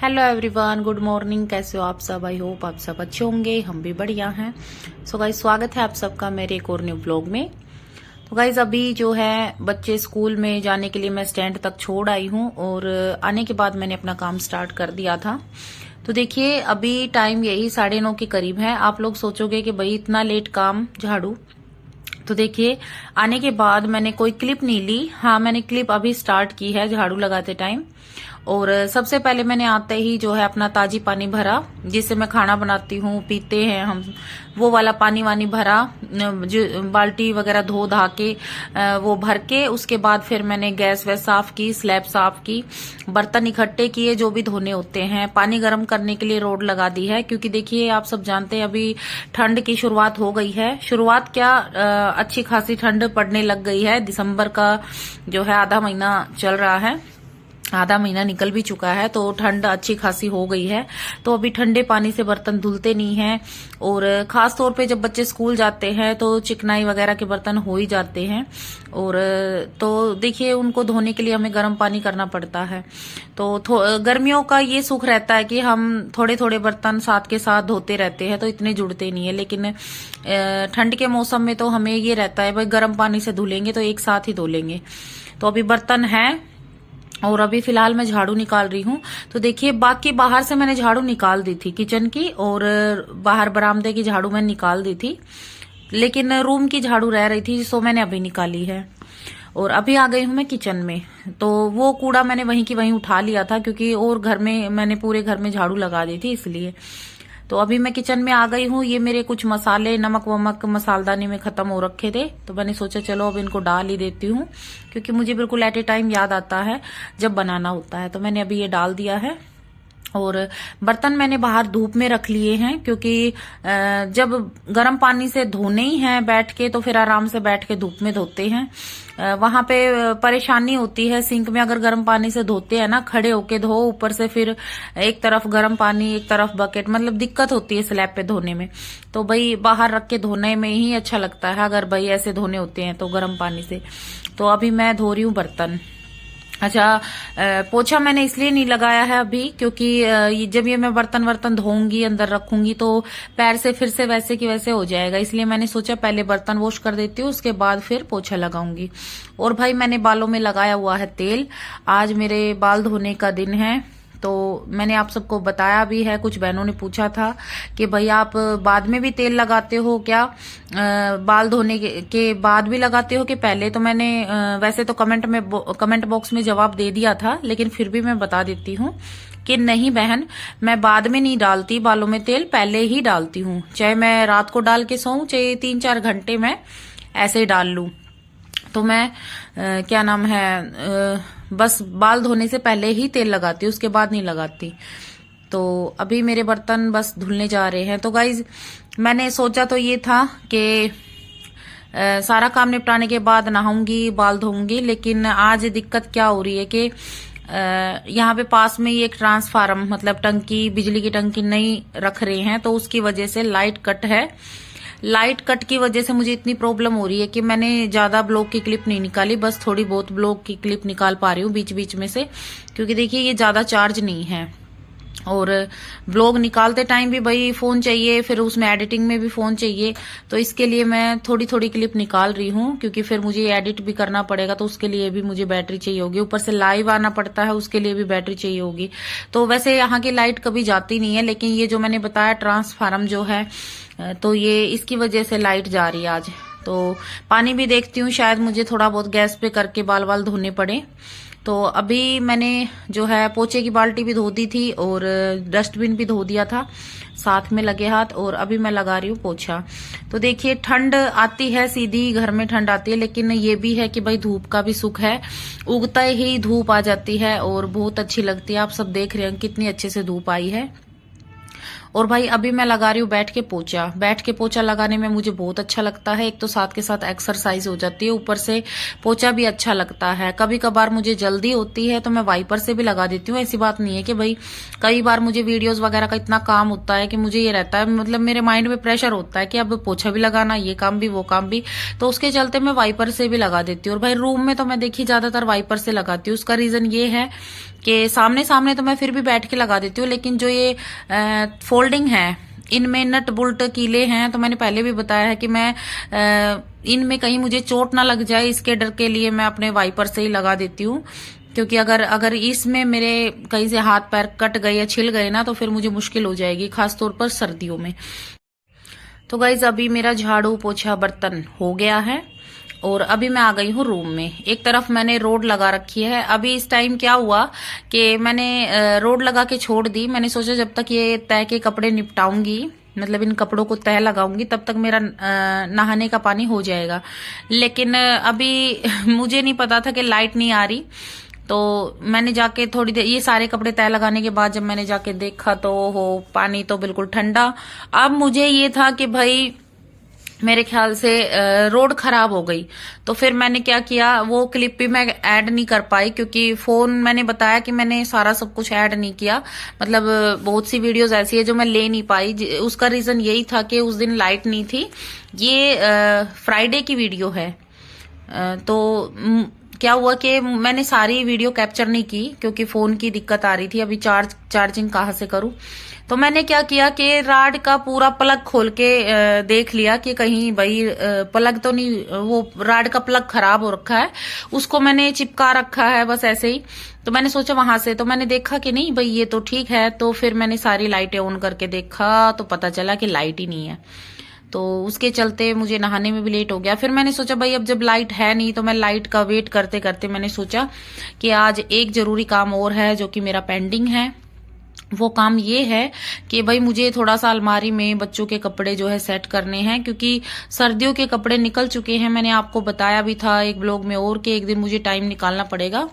Hello everyone, good morning. कैसे हो आप सब? आई होप आप सब अच्छे होंगे, हम भी बढ़िया हैं। सो गाइज, स्वागत है आप सबका मेरे एक और न्यू ब्लॉग में। तो गाइज, अभी जो है बच्चे स्कूल में जाने के लिए मैं स्टैंड तक छोड़ आई हूँ और आने के बाद मैंने अपना काम स्टार्ट कर दिया था। तो देखिए, अभी टाइम यही 9:30 के करीब है। आप लोग सोचोगे कि भाई इतना लेट काम, झाड़ू। तो देखिए, आने के बाद मैंने कोई क्लिप नहीं ली। हाँ, मैंने क्लिप अभी स्टार्ट की है झाड़ू लगाते टाइम। और सबसे पहले मैंने आते ही जो है अपना ताजी पानी भरा, जिससे मैं खाना बनाती हूँ, पीते हैं हम, वो वाला पानी वानी भरा, जो बाल्टी वगैरह धो धा के वो भर के उसके बाद फिर मैंने गैस वैस साफ की, स्लैब साफ की, बर्तन इकट्ठे किए जो भी धोने होते हैं, पानी गर्म करने के लिए रोड लगा दी है। क्योंकि देखिए, आप सब जानते हैं अभी ठंड की शुरुआत हो गई है। शुरुआत क्या, अच्छी खासी ठंड पड़ने लग गई है। दिसंबर का जो है आधा महीना चल रहा है, आधा महीना निकल भी चुका है, तो ठंड अच्छी खासी हो गई है। तो अभी ठंडे पानी से बर्तन धुलते नहीं हैं। और खास तौर पे जब बच्चे स्कूल जाते हैं तो चिकनाई वगैरह के बर्तन हो ही जाते हैं। और तो देखिए, उनको धोने के लिए हमें गर्म पानी करना पड़ता है। तो गर्मियों का ये सुख रहता है कि हम थोड़े थोड़े बर्तन साथ के साथ धोते रहते हैं, तो इतने जुड़ते नहीं है। लेकिन ठंड के मौसम में तो हमें ये रहता है भाई गर्म पानी से धुलेंगे तो एक साथ ही धो लेंगे। तो अभी बर्तन है और अभी फिलहाल मैं झाड़ू निकाल रही हूँ। तो देखिए, बाकी बाहर से मैंने झाड़ू निकाल दी थी, किचन की और बाहर बरामदे की झाड़ू मैंने निकाल दी थी, लेकिन रूम की झाड़ू रह रही थी, सो मैंने अभी निकाली है। और अभी आ गई हूँ मैं किचन में। तो वो कूड़ा मैंने वहीं की वहीं उठा लिया था, क्योंकि और घर में मैंने पूरे घर में झाड़ू लगा दी थी, इसलिए। तो अभी मैं किचन में आ गई हूँ। ये मेरे कुछ मसाले, नमक वमक मसालदानी में खत्म हो रखे थे, तो मैंने सोचा चलो अब इनको डाल ही देती हूँ, क्योंकि मुझे बिल्कुल एट ए टाइम याद आता है जब बनाना होता है। तो मैंने अभी ये डाल दिया है। और बर्तन मैंने बाहर धूप में रख लिए हैं, क्योंकि जब गर्म पानी से धोने ही हैं बैठ के, तो फिर आराम से बैठ के धूप में धोते हैं। वहां पे परेशानी होती है। सिंक में अगर गर्म पानी से धोते हैं ना, खड़े होके धो, ऊपर से फिर एक तरफ गर्म पानी एक तरफ बकेट, मतलब दिक्कत होती है स्लैब पे धोने में। तो भाई बाहर रख के धोने में ही अच्छा लगता है, अगर भाई ऐसे धोने होते हैं तो गर्म पानी से। तो अभी मैं धो रही हूँ बर्तन। अच्छा, पोछा मैंने इसलिए नहीं लगाया है अभी, क्योंकि जब ये मैं बर्तन वर्तन धोऊंगी, अंदर रखूंगी, तो पैर से फिर से वैसे की वैसे हो जाएगा। इसलिए मैंने सोचा पहले बर्तन वॉश कर देती हूँ, उसके बाद फिर पोछा लगाऊंगी। और भाई, मैंने बालों में लगाया हुआ है तेल। आज मेरे बाल धोने का दिन है। तो मैंने आप सबको बताया भी है, कुछ बहनों ने पूछा था कि भाई आप बाद में भी तेल लगाते हो क्या, बाल धोने के बाद भी लगाते हो कि पहले? तो मैंने वैसे तो कमेंट बॉक्स में जवाब दे दिया था, लेकिन फिर भी मैं बता देती हूँ कि नहीं बहन, मैं बाद में नहीं डालती बालों में तेल, पहले ही डालती हूँ। चाहे मैं रात को डाल के सोऊं, चाहे 3-4 घंटे में ऐसे ही डाल लूं। तो मैं क्या नाम है, बस बाल धोने से पहले ही तेल लगाती हूँ, उसके बाद नहीं लगाती। तो अभी मेरे बर्तन बस धुलने जा रहे हैं। तो गाइज, मैंने सोचा तो ये था कि सारा काम निपटाने के बाद नहाऊंगी, बाल धोऊंगी, लेकिन आज दिक्कत क्या हो रही है कि यहाँ पे पास में ही एक ट्रांसफार्मर, मतलब टंकी, बिजली की टंकी नहीं रख रहे हैं, तो उसकी वजह से लाइट कट है। लाइट कट की वजह से मुझे इतनी प्रॉब्लम हो रही है कि मैंने ज्यादा ब्लॉग की क्लिप नहीं निकाली, बस थोड़ी बहुत ब्लॉग की क्लिप निकाल पा रही हूँ बीच बीच में से, क्योंकि देखिए ये ज्यादा चार्ज नहीं है। और ब्लॉग निकालते टाइम भी भाई फोन चाहिए, फिर उसमें एडिटिंग में भी फोन चाहिए, तो इसके लिए मैं थोड़ी थोड़ी क्लिप निकाल रही हूँ, क्योंकि फिर मुझे एडिट भी करना पड़ेगा, तो उसके लिए भी मुझे बैटरी चाहिए होगी। ऊपर से लाइव आना पड़ता है, उसके लिए भी बैटरी चाहिए होगी। तो वैसे यहाँ की लाइट कभी जाती नहीं है, लेकिन ये जो मैंने बताया ट्रांसफार्मर जो है, तो ये इसकी वजह से लाइट जा रही है आज। तो पानी भी देखती हूँ, शायद मुझे थोड़ा बहुत गैस पे करके बाल बाल धोने पड़े। तो अभी मैंने जो है पोछे की बाल्टी भी धो दी थी और डस्टबिन भी धो दिया था साथ में लगे हाथ, और अभी मैं लगा रही हूँ पोछा। तो देखिए, ठंड आती है, सीधी घर में ठंड आती है, लेकिन ये भी है कि भाई धूप का भी सुख है। उगता ही धूप आ जाती है और बहुत अच्छी लगती है। आप सब देख रहे हैं कितनी अच्छे से धूप आई है। और भाई, अभी मैं लगा रही हूँ बैठ के पोछा। बैठ के पोछा लगाने में मुझे बहुत अच्छा लगता है। एक तो साथ के साथ एक्सरसाइज हो जाती है, ऊपर से पोछा भी अच्छा लगता है। कभी कभार मुझे जल्दी होती है तो मैं वाइपर से भी लगा देती हूँ। ऐसी बात नहीं है कि भाई, कई बार मुझे वीडियोस वगैरह का इतना काम होता है कि मुझे ये रहता है, मतलब मेरे माइंड में प्रेशर होता है कि अब पोछा भी लगाना, ये काम भी वो काम भी, तो उसके चलते मैं वाइपर से भी लगा देती हूँ। और भाई, रूम में तो मैं देखी ज्यादातर वाइपर से लगाती हूँ। उसका रीजन ये है कि सामने सामने तो मैं फिर भी बैठ के लगा देती हूँ, लेकिन जो ये फोल्डिंग है इनमें नट बोल्ट कीले हैं, तो मैंने पहले भी बताया है कि मैं इनमें कहीं मुझे चोट ना लग जाए, इसके डर के लिए मैं अपने वाइपर से ही लगा देती हूँ। क्योंकि अगर अगर इसमें मेरे कहीं से हाथ पैर कट गए या छिल गए ना, तो फिर मुझे मुश्किल हो जाएगी, खासतौर पर सर्दियों में। तो गाइज अभी मेरा झाड़ू पोछा बर्तन हो गया है और अभी मैं आ गई हूँ रूम में। एक तरफ मैंने रोड लगा रखी है। अभी इस टाइम क्या हुआ कि मैंने रोड लगा के छोड़ दी। मैंने सोचा जब तक ये तह के कपड़े निपटाऊंगी, मतलब इन कपड़ों को तह लगाऊंगी, तब तक मेरा नहाने का पानी हो जाएगा। लेकिन अभी मुझे नहीं पता था कि लाइट नहीं आ रही, तो मैंने जाके थोड़ी देर, ये सारे कपड़े तय लगाने के बाद जब मैंने जाके देखा तो हो पानी तो बिल्कुल ठंडा। अब मुझे ये था कि भाई मेरे ख्याल से रोड खराब हो गई। तो फिर मैंने क्या किया, वो क्लिप भी मैं ऐड नहीं कर पाई क्योंकि फोन, मैंने बताया कि मैंने सारा सब कुछ ऐड नहीं किया। मतलब बहुत सी वीडियोस ऐसी है जो मैं ले नहीं पाई। उसका रीजन यही था कि उस दिन लाइट नहीं थी। ये फ्राइडे की वीडियो है। तो क्या हुआ कि मैंने सारी वीडियो कैप्चर नहीं की क्योंकि फोन की दिक्कत आ रही थी। अभी चार्जिंग कहाँ से करूं। तो मैंने क्या किया कि राड का पूरा प्लग खोल के देख लिया कि कहीं भाई प्लग तो नहीं, वो राड का प्लग खराब हो रखा है, उसको मैंने चिपका रखा है बस ऐसे ही। तो मैंने सोचा वहां से, तो मैंने देखा कि नहीं भाई ये तो ठीक है। तो फिर मैंने सारी लाइटें ऑन करके देखा तो पता चला कि लाइट ही नहीं है। तो उसके चलते मुझे नहाने में भी लेट हो गया। फिर मैंने सोचा भाई अब जब लाइट है नहीं तो मैं लाइट का वेट करते करते मैंने सोचा कि आज एक जरूरी काम और है जो कि मेरा पेंडिंग है। वो काम ये है कि भाई मुझे थोड़ा सा अलमारी में बच्चों के कपड़े जो है सेट करने हैं, क्योंकि सर्दियों के कपड़े निकल चुके हैं। मैंने आपको बताया भी था एक ब्लॉग में और कि एक दिन मुझे टाइम निकालना पड़ेगा।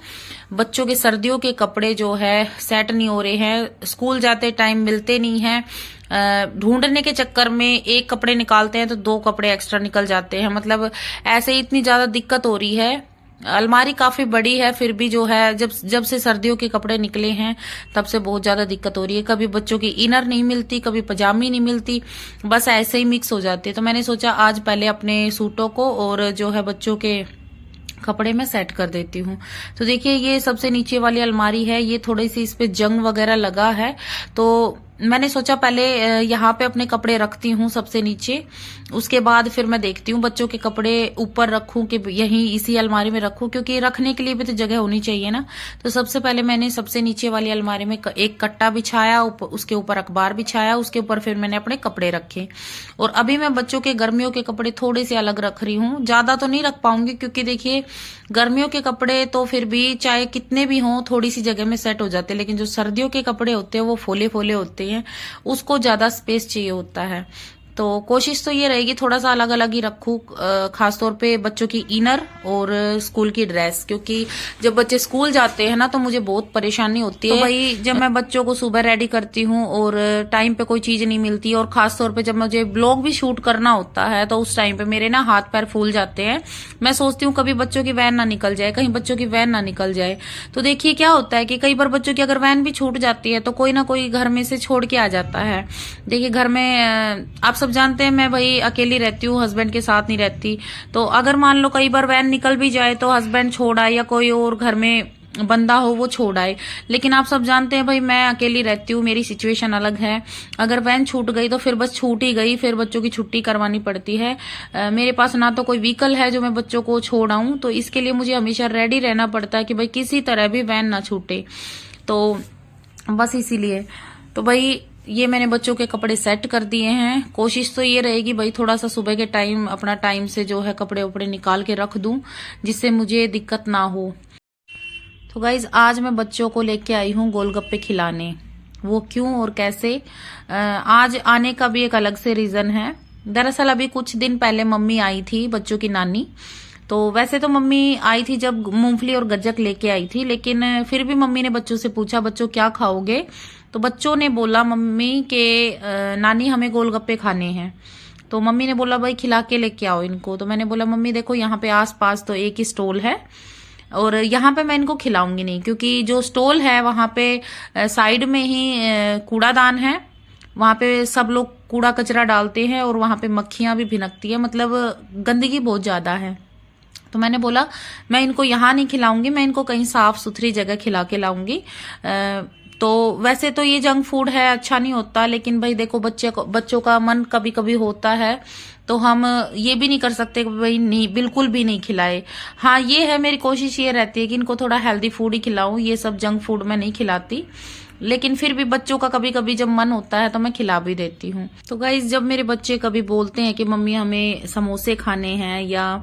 बच्चों के सर्दियों के कपड़े जो है सेट नहीं हो रहे हैं, स्कूल जाते टाइम मिलते नहीं है। ढूंढने के चक्कर में एक कपड़े निकालते हैं तो दो कपड़े एक्स्ट्रा निकल जाते हैं। मतलब ऐसे ही इतनी ज्यादा दिक्कत हो रही है। अलमारी काफी बड़ी है, फिर भी जो है जब से सर्दियों के कपड़े निकले हैं तब से बहुत ज्यादा दिक्कत हो रही है। कभी बच्चों की इनर नहीं मिलती, कभी पजामी नहीं मिलती, बस ऐसे ही मिक्स हो जाती है। तो मैंने सोचा आज पहले अपने सूटों को और जो है बच्चों के कपड़े में सेट कर देती हूँ। तो देखिए ये सबसे नीचे वाली अलमारी है, ये थोड़ी सी इस पे जंग वगैरह लगा है। तो मैंने सोचा पहले यहाँ पे अपने कपड़े रखती हूँ सबसे नीचे, उसके बाद फिर मैं देखती हूँ बच्चों के कपड़े ऊपर रखूं कि यहीं इसी अलमारी में रखूं, क्योंकि रखने के लिए भी तो जगह होनी चाहिए ना। तो सबसे पहले मैंने सबसे नीचे वाली अलमारी में एक कट्टा बिछाया, उसके ऊपर अखबार बिछाया, उसके ऊपर फिर मैंने अपने कपड़े रखे। और अभी मैं बच्चों के गर्मियों के कपड़े थोड़े से अलग रख रही हूँ, ज्यादा तो नहीं रख पाऊंगी क्योंकि देखिए गर्मियों के कपड़े तो फिर भी चाहे कितने भी हों थोड़ी सी जगह में सेट हो जाते हैं, लेकिन जो सर्दियों के कपड़े होते हैं वो फोले फोले होते हैं, उसको ज्यादा स्पेस चाहिए होता है। तो कोशिश तो ये रहेगी थोड़ा सा अलग अलग ही रखूं, खासतौर पे बच्चों की इनर और स्कूल की ड्रेस, क्योंकि जब बच्चे स्कूल जाते हैं ना तो मुझे बहुत परेशानी होती है। तो भाई जब मैं बच्चों को सुबह रेडी करती हूँ और टाइम पे कोई चीज नहीं मिलती, और खासतौर पे जब मुझे ब्लॉग भी शूट करना होता है तो उस टाइम पे मेरे ना हाथ पैर फूल जाते हैं। मैं सोचती हूँ कभी बच्चों की वैन ना निकल जाए, कहीं बच्चों की वैन ना निकल जाए। तो देखिए क्या होता है कि कई बार बच्चों की अगर वैन भी छूट जाती है तो कोई ना कोई घर में से छोड़ के आ जाता है। देखिए घर में आप सब जानते हैं मैं भाई अकेली रहती हूँ, हस्बैंड के साथ नहीं रहती। तो अगर मान लो कई बार वैन निकल भी जाए तो हस्बैंड छोड़ आए या कोई और घर में बंदा हो वो छोड़ आए, लेकिन आप सब जानते हैं भाई मैं अकेली रहती हूँ, मेरी सिचुएशन अलग है। अगर वैन छूट गई तो फिर बस छूट ही गई, फिर बच्चों की छुट्टी करवानी पड़ती है। मेरे पास ना तो कोई व्हीकल है जो मैं बच्चों को छोड़ आऊं, तो इसके लिए मुझे हमेशा रेडी रहना पड़ता है कि भाई किसी तरह भी वैन ना छूटे। तो बस इसीलिए तो भाई ये मैंने बच्चों के कपड़े सेट कर दिए हैं। कोशिश तो ये रहेगी भाई थोड़ा सा सुबह के टाइम अपना टाइम से जो है कपड़े उपड़े निकाल के रख दूं, जिससे मुझे दिक्कत ना हो। तो गाइज आज मैं बच्चों को लेके आई हूँ गोलगप्पे खिलाने। वो क्यों और कैसे, आज आने का भी एक अलग से रीजन है। दरअसल अभी कुछ दिन पहले मम्मी आई थी, बच्चों की नानी। तो वैसे तो मम्मी आई थी जब मूंगफली और गज्जक लेके आई थी, लेकिन फिर भी मम्मी ने बच्चों से पूछा बच्चों क्या खाओगे, तो बच्चों ने बोला मम्मी के नानी हमें गोलगप्पे खाने हैं। तो मम्मी ने बोला भाई खिला के लेके आओ इनको। तो मैंने बोला मम्मी देखो यहाँ पे आस पास तो एक ही स्टॉल है और यहाँ पे मैं इनको खिलाऊंगी नहीं, क्योंकि जो स्टॉल है वहां पे साइड में ही कूड़ादान है, वहां पे सब लोग कूड़ा कचरा डालते हैं और वहां पे मक्खियां भी भिनकती है, मतलब गंदगी बहुत ज्यादा है। तो मैंने बोला मैं इनको यहाँ नहीं खिलाऊंगी, मैं इनको कहीं साफ सुथरी जगह खिला के लाऊंगी। तो वैसे तो ये जंक फूड है, अच्छा नहीं होता, लेकिन भाई देखो बच्चों का मन कभी कभी होता है, तो हम ये भी नहीं कर सकते कि भाई नहीं, बिल्कुल भी नहीं खिलाए। हाँ ये है, मेरी कोशिश ये रहती है कि इनको थोड़ा हेल्दी फूड ही खिलाऊं, ये सब जंक फूड मैं नहीं खिलाती, लेकिन फिर भी बच्चों का कभी कभी जब मन होता है तो मैं खिला भी देती हूँ। तो गाइस जब मेरे बच्चे कभी बोलते हैं कि मम्मी हमें समोसे खाने हैं या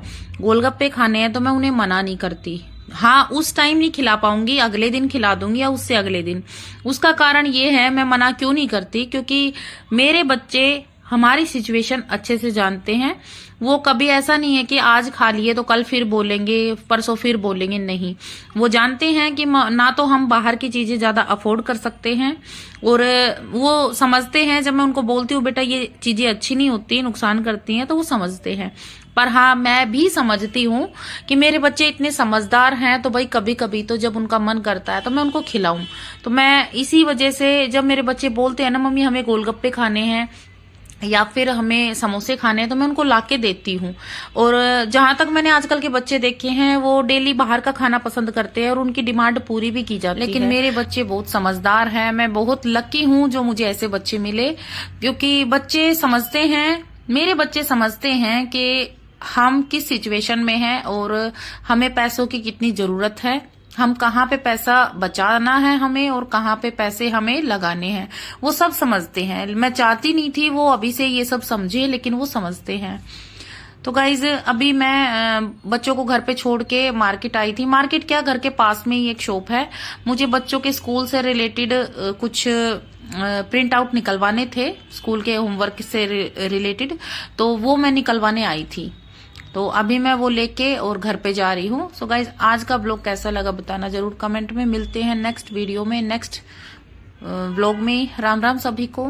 गोलगप्पे खाने हैं, तो मैं उन्हें मना नहीं करती। हाँ उस टाइम नहीं खिला पाऊंगी, अगले दिन खिला दूंगी या उससे अगले दिन। उसका कारण ये है, मैं मना क्यों नहीं करती, क्योंकि मेरे बच्चे हमारी सिचुएशन अच्छे से जानते हैं। वो कभी ऐसा नहीं है कि आज खा लिए तो कल फिर बोलेंगे, परसों फिर बोलेंगे, नहीं। वो जानते हैं कि ना तो हम बाहर की चीजें ज्यादा अफोर्ड कर सकते हैं, और वो समझते हैं जब मैं उनको बोलती हूँ बेटा ये चीजें अच्छी नहीं होती, नुकसान करती हैं, तो वो समझते हैं। पर हाँ मैं भी समझती हूँ कि मेरे बच्चे इतने समझदार हैं, तो भाई कभी कभी तो जब उनका मन करता है तो मैं उनको खिलाऊं। तो मैं इसी वजह से जब मेरे बच्चे बोलते हैं ना मम्मी हमें गोलगप्पे खाने हैं या फिर हमें समोसे खाने हैं, तो मैं उनको लाके देती हूँ। और जहां तक मैंने आजकल के बच्चे देखे हैं, वो डेली बाहर का खाना पसंद करते हैं और उनकी डिमांड पूरी भी की जाती है। लेकिन मेरे बच्चे बहुत समझदार हैं, मैं बहुत लकी हूँ जो मुझे ऐसे बच्चे मिले, क्योंकि बच्चे समझते हैं, मेरे बच्चे समझते हैं कि हम किस सिचुएशन में हैं और हमें पैसों की कितनी जरूरत है, हम कहाँ पे पैसा बचाना है हमें और कहाँ पे पैसे हमें लगाने हैं, वो सब समझते हैं। मैं चाहती नहीं थी वो अभी से ये सब समझे, लेकिन वो समझते हैं। तो गाइज अभी मैं बच्चों को घर पे छोड़ के मार्केट आई थी। मार्केट क्या, घर के पास में ही एक शॉप है। मुझे बच्चों के स्कूल से रिलेटेड कुछ प्रिंट आउट निकलवाने थे, स्कूल के होमवर्क से रिलेटेड, तो वो मैं निकलवाने आई थी। तो अभी मैं वो लेके और घर पे जा रही हूँ। सो गाइज आज का ब्लॉग कैसा लगा बताना जरूर कमेंट में। मिलते हैं नेक्स्ट वीडियो में, नेक्स्ट ब्लॉग में। राम राम सभी को।